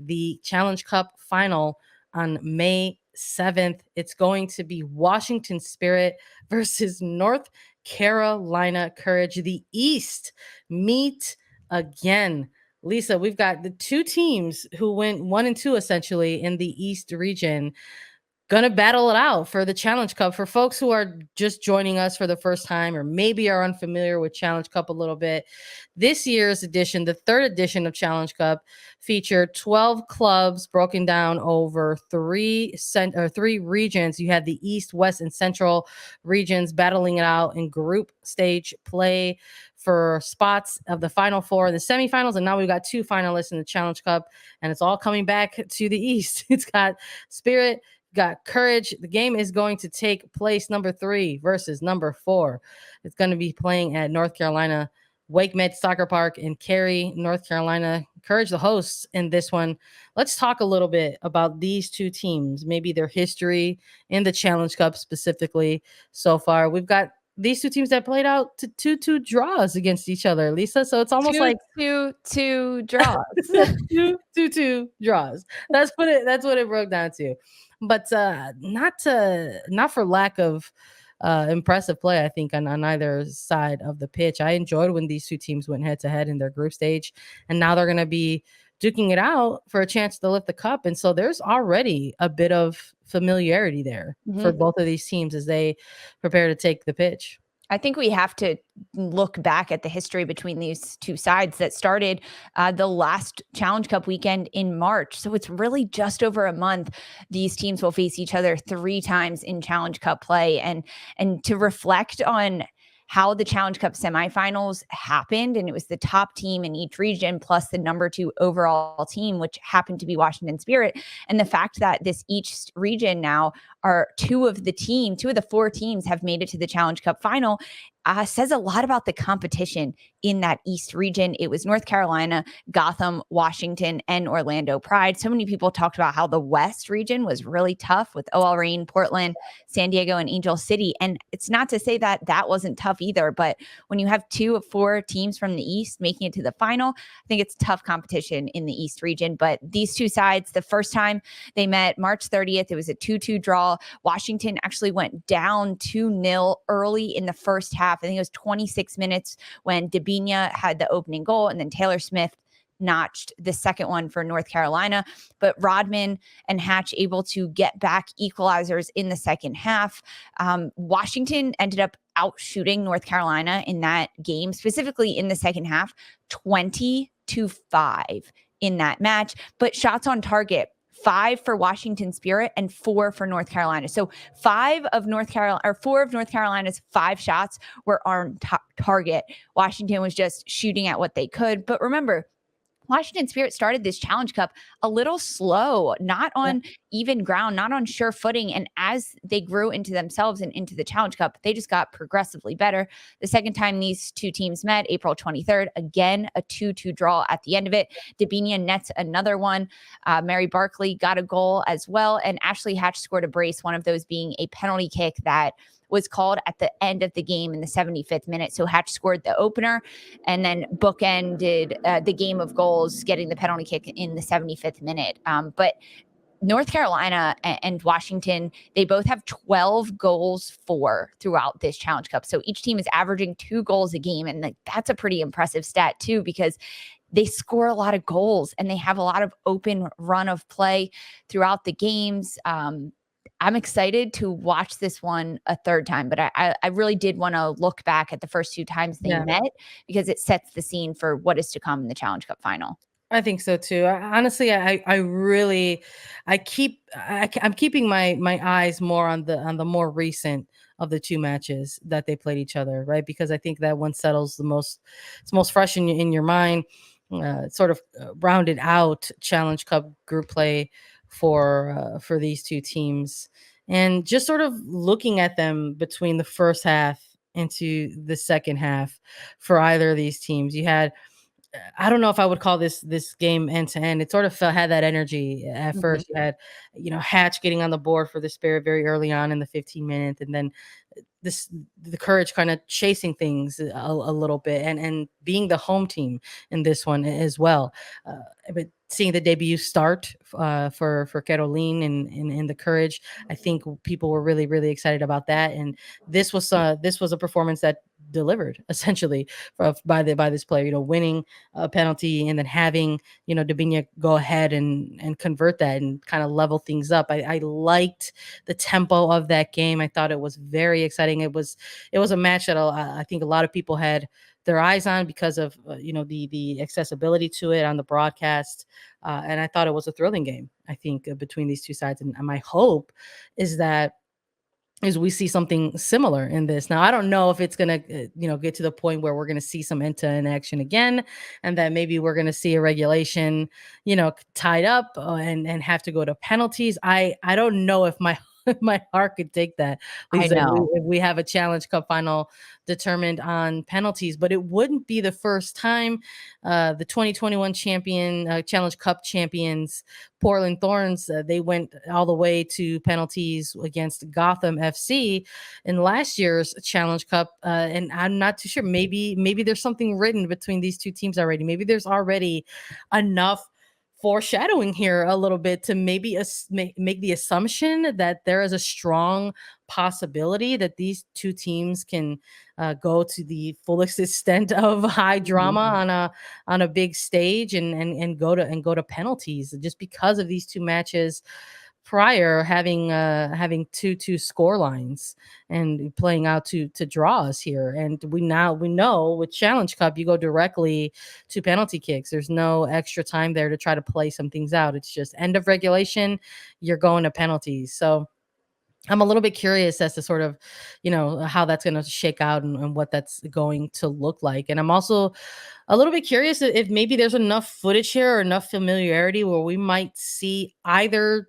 the Challenge Cup Final on May 7th. It's going to be Washington Spirit versus North Carolina Courage. The East meet again. Lisa, we've got the two teams who went 1-2 essentially in the East region gonna battle it out for the Challenge Cup. For folks who are just joining us for the first time or maybe are unfamiliar with Challenge Cup a little bit, this year's edition, the third edition of Challenge Cup, featured 12 clubs broken down over three regions. You had the East, West, and Central regions battling it out in group stage play for spots of the Final Four, the semifinals, and now we've got two finalists in the Challenge Cup, and it's all coming back to the East. It's got Spirit, got Courage. The game is going to take place number 3 versus number 4. It's going to be playing at North Carolina Wake Med Soccer Park in Cary, North Carolina. Courage, the hosts in this one. Let's talk a little bit about these two teams, maybe their history in the Challenge Cup specifically so far. We've got these two teams that played out to 2-2 draws against each other, Lisa. So it's almost like 2-2 draws. 2-2 draws. That's what it broke down to. But not for lack of impressive play, I think, on either side of the pitch. I enjoyed when these two teams went head to head in their group stage, and now they're going to be duking it out for a chance to lift the cup. And so there's already a bit of familiarity there for both of these teams as they prepare to take the pitch. I think we have to look back at the history between these two sides that started the last Challenge Cup weekend in March. So it's really just over a month. These teams will face each other 3 times in Challenge Cup play. And to reflect on how the Challenge Cup semifinals happened, and it was the top team in each region plus the number 2 overall team, which happened to be Washington Spirit. And the fact that this each region now are 2 of the 4 teams have made it to the Challenge Cup final says a lot about the competition in that East region. It was North Carolina, Gotham, Washington, and Orlando Pride. So many people talked about how the West region was really tough with OL Reign, Portland, San Diego, and Angel City. And it's not to say that that wasn't tough either, but when you have 2 of 4 teams from the East making it to the final, I think it's tough competition in the East region. But these two sides, the first time they met March 30th, it was a 2-2 draw. Washington actually went down 2-0 early in the first half. I think it was 26 minutes when Dabinia had the opening goal, and then Taylor Smith notched the second one for North Carolina. But Rodman and Hatch able to get back equalizers in the second half. Washington ended up outshooting North Carolina in that game, specifically in the second half, 20-5 in that match. But shots on target, 5 for Washington Spirit and 4 for North Carolina. So 4 of North Carolina's 5 shots were on target. Washington was just shooting at what they could. But remember, Washington Spirit started this Challenge Cup a little slow, not on even ground, not on sure footing. And as they grew into themselves and into the Challenge Cup, they just got progressively better. The second time these two teams met, April 23rd, again, a 2-2 draw at the end of it. Dabinia nets another one. Mary Barkley got a goal as well. And Ashley Hatch scored a brace, one of those being a penalty kick that was called at the end of the game in the 75th minute. So Hatch scored the opener and then bookended the game of goals, getting the penalty kick in the 75th minute. But North Carolina and Washington, they both have 12 goals for throughout this Challenge Cup. So each team is averaging 2 goals a game. And that's a pretty impressive stat too, because they score a lot of goals and they have a lot of open run of play throughout the games. I'm excited to watch this one a third time, but I really did want to look back at the first 2 times they met, because it sets the scene for what is to come in the Challenge Cup final. I think so too. Honestly, I'm keeping my eyes more on the more recent of the 2 matches that they played each other, right? Because I think that one settles it's most fresh in your mind. Sort of rounded out Challenge Cup group play for these 2 teams, and just sort of looking at them between the first half into the second half for either of these teams. You had I don't know if I would call this game end to end. It sort of had that energy at first. You had, Hatch getting on the board for the Spirit very early on in the 15 minutes, and then the Courage kind of chasing things a little bit, and being the home team in this one as well. But seeing the debut start for Caroline and the Courage, I think people were really, really excited about that. And this was a performance that delivered essentially by this player, winning a penalty and then having, Dabinia go ahead and convert that and kind of level things up. I liked the tempo of that game. I thought it was very exciting. It was a match that I think a lot of people had their eyes on because of the accessibility to it on the broadcast, and I thought it was a thrilling game. I think between these two sides, and my hope is that we see something similar in this. Now, I don't know if it's going to, get to the point where we're going to see some end-to-end action again, and that maybe we're going to see a regulation, tied up and have to go to penalties. I don't know if my my heart could take that. I know. If we have a Challenge Cup final determined on penalties, but it wouldn't be the first time. The 2021 Challenge Cup champions, Portland Thorns, they went all the way to penalties against Gotham FC in last year's Challenge Cup, and I'm not too sure. Maybe there's something written between these two teams already. Maybe there's already enough foreshadowing here a little bit to maybe make the assumption that there is a strong possibility that these two teams can go to the fullest extent of high drama on a big stage and go to penalties, just because of these two matches prior having 2-2 score lines and playing out to draws here. And we know with Challenge Cup, you go directly to penalty kicks. There's no extra time there to try to play some things out. It's just end of regulation, you're going to penalties. So I'm a little bit curious as to sort of, how that's going to shake out and what that's going to look like. And I'm also a little bit curious if maybe there's enough footage here or enough familiarity where we might see either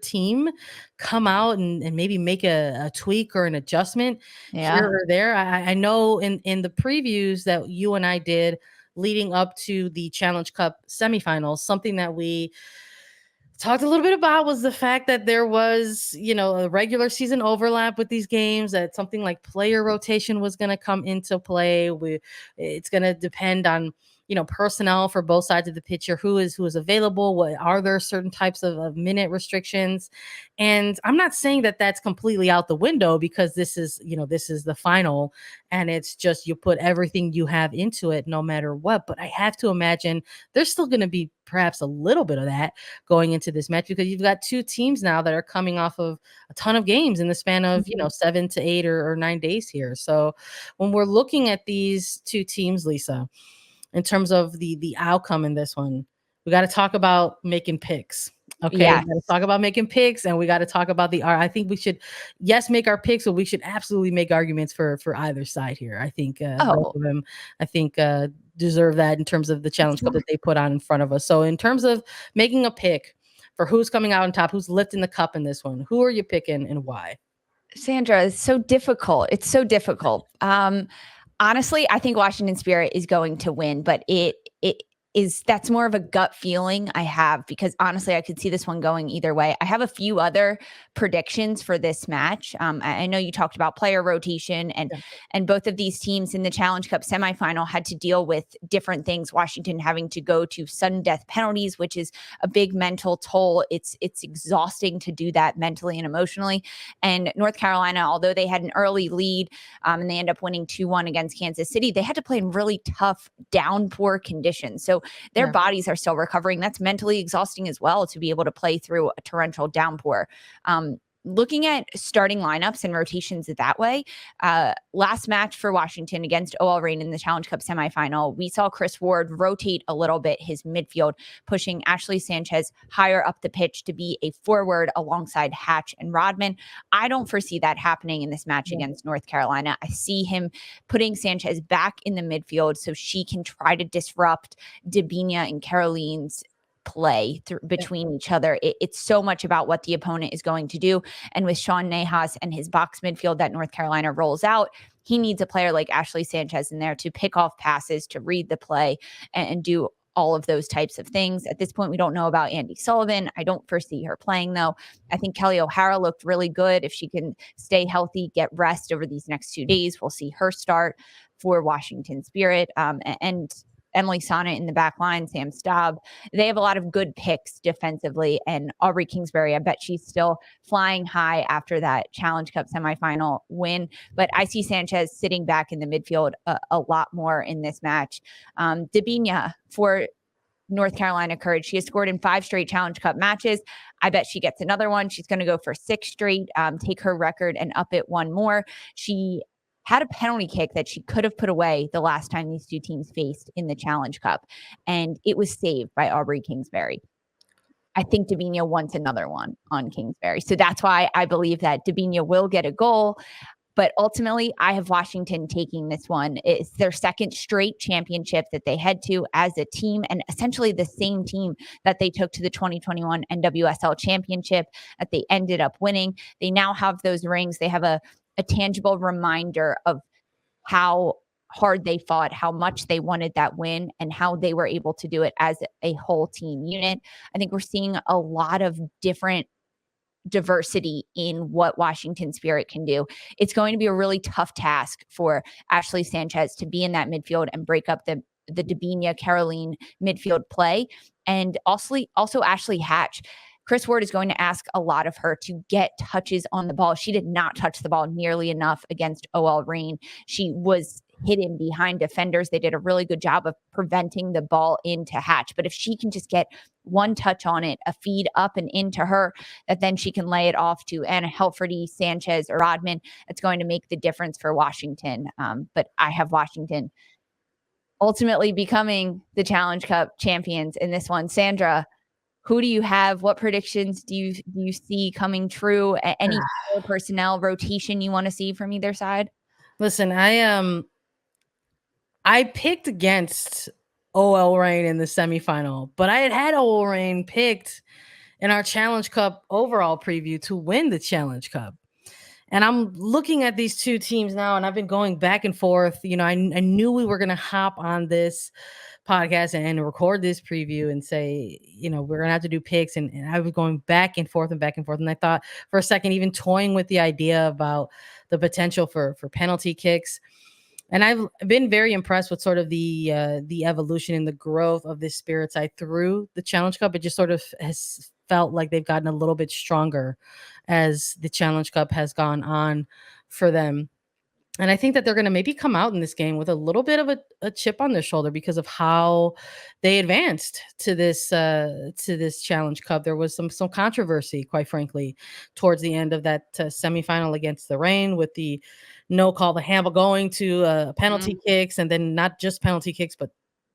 team come out and maybe make a tweak or an adjustment here or there. I know in the previews that you and I did leading up to the Challenge Cup semifinals, something that we talked a little bit about was the fact that there was, a regular season overlap with these games, that something like player rotation was going to come into play. It's going to depend on, personnel for both sides of the picture, who is available, what are there certain types of minute restrictions. And I'm not saying that that's completely out the window, because this is the final, and it's just you put everything you have into it no matter what. But I have to imagine there's still going to be perhaps a little bit of that going into this match, because you've got two teams now that are coming off of a ton of games in the span of 7 to 8 or 9 days here. So when we're looking at these two teams, Lisa, in terms of the outcome in this one, we got to talk about making picks. Okay, Yeah. we got to talk about making picks, and we got to talk about I think we should, make our picks, but we should absolutely make arguments for either side here. I think both of them, deserve that in terms of the Challenge Cup that they put on in front of us. So in terms of making a pick for who's coming out on top, who's lifting the cup in this one, who are you picking and why? Sandra, it's so difficult. It's so difficult. Honestly, I think Washington Spirit is going to win, but that's more of a gut feeling I have, because honestly, I could see this one going either way. I have a few other predictions for this match. I know you talked about player rotation, and both of these teams in the Challenge Cup semifinal had to deal with different things. Washington having to go to sudden death penalties, which is a big mental toll. It's exhausting to do that mentally and emotionally. And North Carolina, although they had an early lead and they end up winning 2-1 against Kansas City, they had to play in really tough downpour conditions. So their bodies are still recovering. That's mentally exhausting as well, to be able to play through a torrential downpour. Looking at starting lineups and rotations that way, last match for Washington against OL Reign in the Challenge Cup semifinal, we saw Chris Ward rotate a little bit his midfield, pushing Ashley Sanchez higher up the pitch to be a forward alongside Hatch and Rodman. I don't foresee that happening in this match against North Carolina. I see him putting Sanchez back in the midfield so she can try to disrupt Dabinia and Caroline's play between each other. It's so much about what the opponent is going to do. And with Sean Nahas and his box midfield that North Carolina rolls out, he needs a player like Ashley Sanchez in there to pick off passes, to read the play, and do all of those types of things. At this point, we don't know about Andy Sullivan. I don't foresee her playing, though. I think Kelly O'Hara looked really good. If she can stay healthy, get rest over these next 2 days, we'll see her start for Washington Spirit. And Emily Sonnet in the back line, Sam Staub. They have a lot of good picks defensively. And Aubrey Kingsbury, I bet she's still flying high after that Challenge Cup semifinal win. But I see Sanchez sitting back in the midfield a lot more in this match. Dabinia for North Carolina Courage. She has scored in 5 straight Challenge Cup matches. I bet she gets another one. She's going to go for 6 straight, take her record and up it 1 more. She had a penalty kick that she could have put away the last time these 2 teams faced in the Challenge Cup, and it was saved by Aubrey Kingsbury. I think Dabinia wants another one on Kingsbury. So that's why I believe that Dabinia will get a goal. But ultimately, I have Washington taking this one. It's their 2nd straight championship that they head to as a team, and essentially the same team that they took to the 2021 NWSL Championship that they ended up winning. They now have those rings. They have a tangible reminder of how hard they fought, how much they wanted that win, and how they were able to do it as a whole team unit. I think we're seeing a lot of different diversity in what Washington Spirit can do. It's going to be a really tough task for Ashley Sanchez to be in that midfield and break up the Dabinia Caroline midfield play. And also Ashley Hatch. Chris Ward is going to ask a lot of her to get touches on the ball. She did not touch the ball nearly enough against OL Reign. She was hidden behind defenders. They did a really good job of preventing the ball into Hatch. But if she can just get one touch on it, a feed up and into her, that then she can lay it off to Anna Helferty, Sanchez, or Rodman, it's going to make the difference for Washington. But I have Washington ultimately becoming the Challenge Cup champions in this one. Sandra, who do you have? What predictions do you see coming true? Any personnel rotation you want to see from either side? Listen, I picked against OL Reign in the semifinal, but I had OL Reign picked in our Challenge Cup overall preview to win the Challenge Cup. And I'm looking at these 2 teams now, and I've been going back and forth. You know, I knew we were going to hop on this podcast and record this preview and say, you know, we're going to have to do picks. And I was going back and forth and back and forth. And I thought for a second, even toying with the idea about the potential for penalty kicks. And I've been very impressed with sort of the evolution and the growth of this Spirit side through the Challenge Cup. It just sort of has felt like they've gotten a little bit stronger as the Challenge Cup has gone on for them. And I think that they're going to maybe come out in this game with a little bit of a chip on their shoulder because of how they advanced to this Challenge Cup. There was some controversy, quite frankly, towards the end of that semifinal against the Reign with the no call, the handball going to penalty kicks, and then not just penalty kicks, but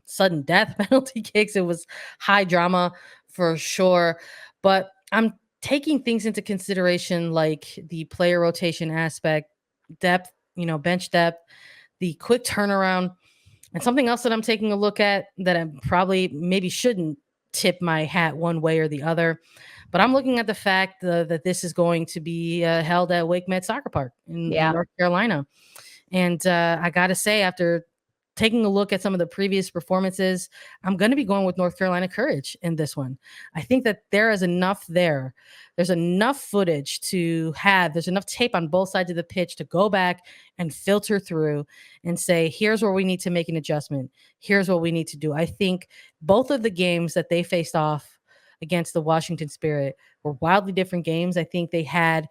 sudden death penalty kicks. It was high drama for sure. But I'm taking things into consideration like the player rotation aspect, depth, you know, bench depth, the quick turnaround, and something else that I'm taking a look at that I probably maybe shouldn't tip my hat one way or the other. But I'm looking at the fact that this is going to be held at Wake Med Soccer Park in North Carolina. And I got to say, after taking a look at some of the previous performances, I'm going to be going with North Carolina Courage in this one. I think that there is enough there. There's enough footage to have. There's enough tape on both sides of the pitch to go back and filter through and say, here's where we need to make an adjustment. Here's what we need to do. I think both of the games that they faced off against the Washington Spirit were wildly different games. I think they had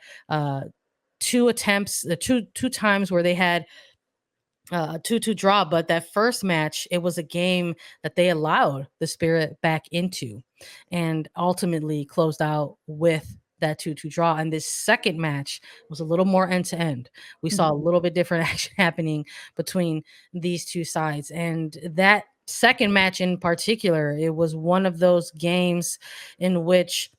2 attempts, two times where they had 2-2 draw, but that first match, it was a game that they allowed the Spirit back into and ultimately closed out with that 2-2 draw. And this second match was a little more end to end. We saw a little bit different action happening between these 2 sides. And that second match in particular, it was one of those games in which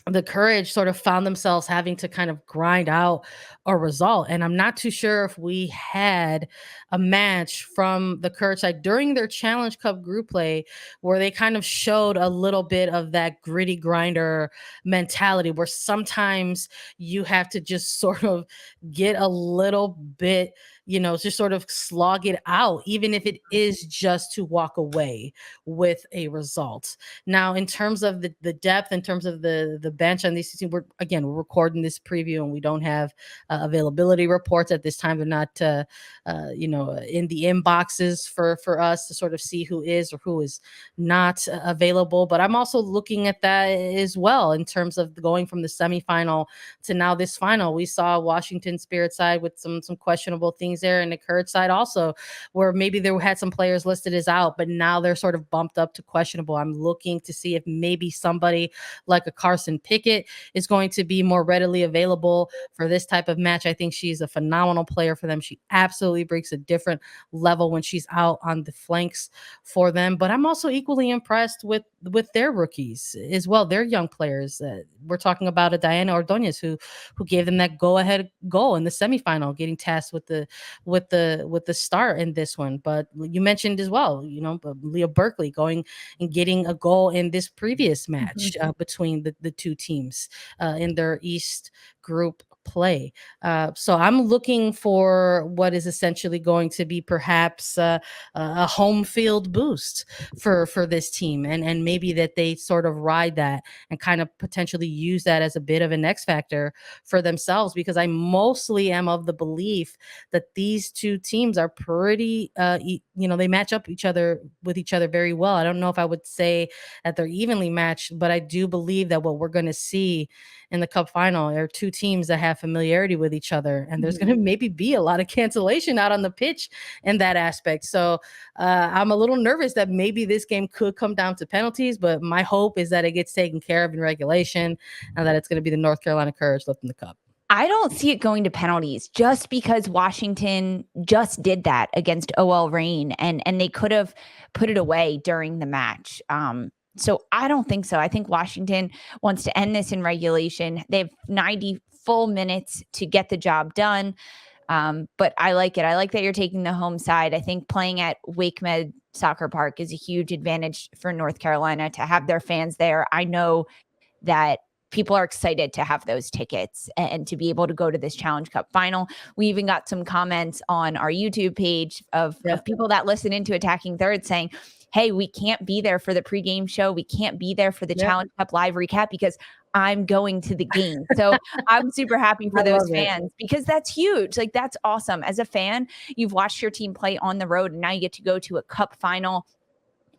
the Courage sort of found themselves having to kind of grind out a result. And I'm not too sure if we had a match from the Courage side during their Challenge Cup group play where they kind of showed a little bit of that gritty grinder mentality where sometimes you have to just sort of get a little bit just sort of slog it out, even if it is just to walk away with a result. Now, in terms of the depth, in terms of the bench on these teams, we're recording this preview and we don't have availability reports at this time. They're not, in the inboxes for us to sort of see who is or who is not available. But I'm also looking at that as well in terms of going from the semifinal to now this final. We saw Washington Spirit side with some questionable things there, and the Courage side also, where maybe there had some players listed as out, but now they're sort of bumped up to questionable. I'm looking to see if maybe somebody like a Carson Pickett is going to be more readily available for this type of match. I think she's a phenomenal player for them. She absolutely breaks a different level when she's out on the flanks for them. But I'm also equally impressed with their rookies as well. They're young players. We're talking about a Diana Ordonez who gave them that go-ahead goal in the semifinal, getting tasked with the start in this one. But you mentioned as well, Leah Berkeley going and getting a goal in this previous match between the two teams in their East group play. So I'm looking for what is essentially going to be perhaps a home field boost for this team, and maybe that they sort of ride that and kind of potentially use that as a bit of an X factor for themselves, because I mostly am of the belief that these two teams are pretty they match up with each other very well. I don't know if I would say that they're evenly matched, but I do believe that what we're going to see in the cup final are two teams that have familiarity with each other, and there's going to maybe be a lot of cancellation out on the pitch in that aspect. So I'm a little nervous that maybe this game could come down to penalties, but my hope is that it gets taken care of in regulation and that it's going to be the North Carolina Courage lifting the cup. I don't see it going to penalties just because Washington just did that against OL Reign, and they could have put it away during the match. So I don't think so. I think Washington wants to end this in regulation. They have 90 full minutes to get the job done. But I like it. I like that you're taking the home side. I think playing at Wake Med Soccer Park is a huge advantage for North Carolina to have their fans there. I know that people are excited to have those tickets and to be able to go to this Challenge Cup final. We even got some comments on our YouTube page of people that listen into Attacking Third saying, hey, we can't be there for the pregame show. We can't be there for the Challenge Cup live recap because I'm going to the game. So I'm super happy for those fans because that's huge. Like, that's awesome. As a fan, you've watched your team play on the road and now you get to go to a cup final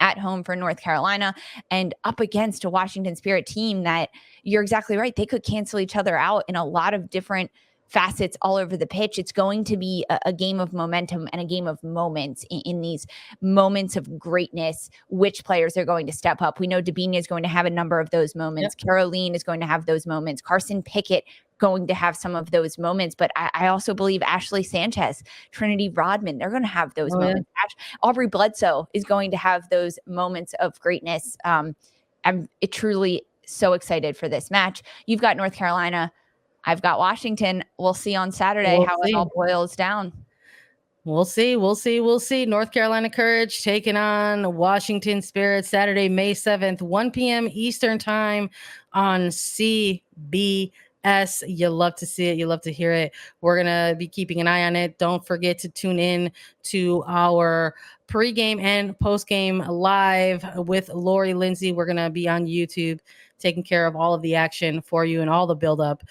at home for North Carolina and up against a Washington Spirit team that, you're exactly right, they could cancel each other out in a lot of different facets all over the pitch. It's going to be a game of momentum and a game of moments in these moments of greatness. Which players are going to step up? We know Dabinia is going to have a number of those moments. Caroline is going to have those moments. Carson Pickett going to have some of those moments. But I also believe Ashley Sanchez, Trinity Rodman, they're going to have those moments. Aubrey Bledsoe is going to have those moments of greatness. I'm truly so excited for this match. You've got North Carolina. I've got Washington. We'll see on Saturday how it all boils down. We'll see. North Carolina Courage taking on Washington Spirit Saturday, May 7th, 1 p.m. Eastern time on CBS. You love to see it. You love to hear it. We're going to be keeping an eye on it. Don't forget to tune in to our pregame and postgame live with Lori Lindsey. We're going to be on YouTube taking care of all of the action for you and all the buildup